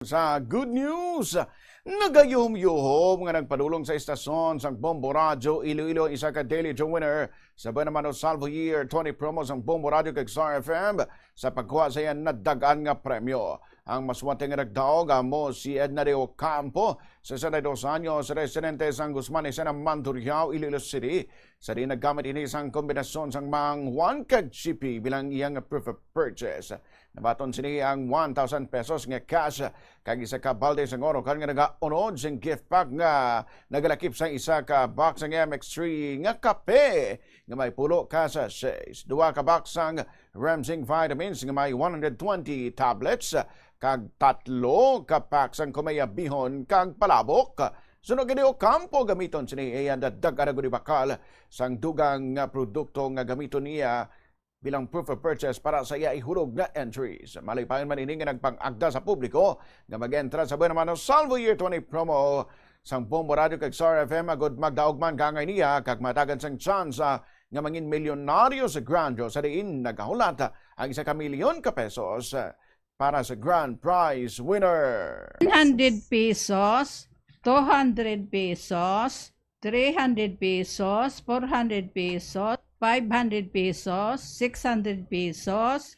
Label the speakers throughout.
Speaker 1: Sa good news, nagayom-yuhom nga nagpadulong sa istasyon sang Bombo Radio Iloilo isa ka Daily Joe winner sa naman o Salvo Year 20 promo sang Bombo Radio kag Star FM sa pagkuha sa yan nadagaan nga premyo. Ang maswerte nga nagdaog mo si Edna de Ocampo, 62 anyos, residente sang Guzman Isena Mandurriao, Iloilo City. Sa di naggamit ini sang kombinasyon sang mang 1 kag chipi bilang iyang proof of purchase. Nabaton sini ang 1,000 pesos nga cash kag isa ka balde sang oro kan nga nagaunod sing gift pack nga nagalakip sa isa ka box ng MX3 nga kape nga may pulo ka sa 6. Duwa ka box sang Ramsing vitamins nga may 120 tablets kag tatlo ka pack sang kumaya bihon kag palabok. Sunog gani Ocampo gamiton sini iyan dagdag gudi bakal sang dugang nga produkto nga gamiton niya bilang proof of purchase para sa iya ihulog na entries. Malipayon man ini nga nagpang-agda sa publiko nga mag-entra sa naman ng Salvo Year 20 promo sang Bombo Radio kag Star FM agud magdaog man kangay niya kag matagan sang chance nga mangin milyonaryo sa Grandjo sa diin nagahulat ang isa ka milyon ka pesos para sa grand prize winner.
Speaker 2: 100 pesos, 200 pesos, 300 pesos, 400 pesos, 500 pesos, 600 pesos,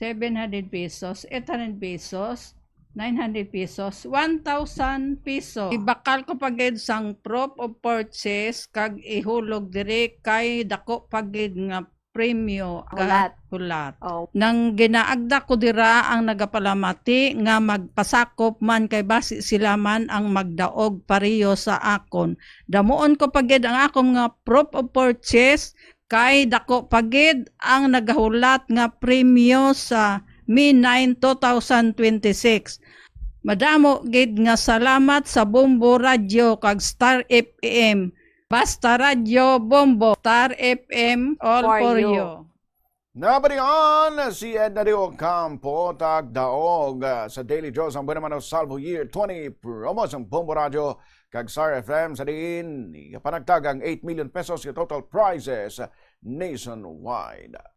Speaker 2: 700 pesos, 800 pesos, 900 pesos, 1,000 pesos. Ibakal ko pagid sang proof of purchase kag ihulog diri kay dako pagid nga premyo hulat.
Speaker 3: Oh.
Speaker 2: Nang ginaagda ko dira ang nagapalamati nga magpasakop man kay basi sila man ang magdaog pareho sa akon. Damuon ko pagid ang akong nga proof of purchase kay dako pagid ang nagahulat nga premyo sa May 9, 2026. Madamo gid nga salamat sa Bombo Radio kag Star FM. Basta Radio Bombo, Star FM, all for you.
Speaker 1: Nabalikan si Edna de Ocampo tagdaog sa Daily Joe ang naman ng Salvo Year 20 promo sang Bombo Radio kag Star FM sa diin panagtag ang 8 million pesos yung total prizes nationwide.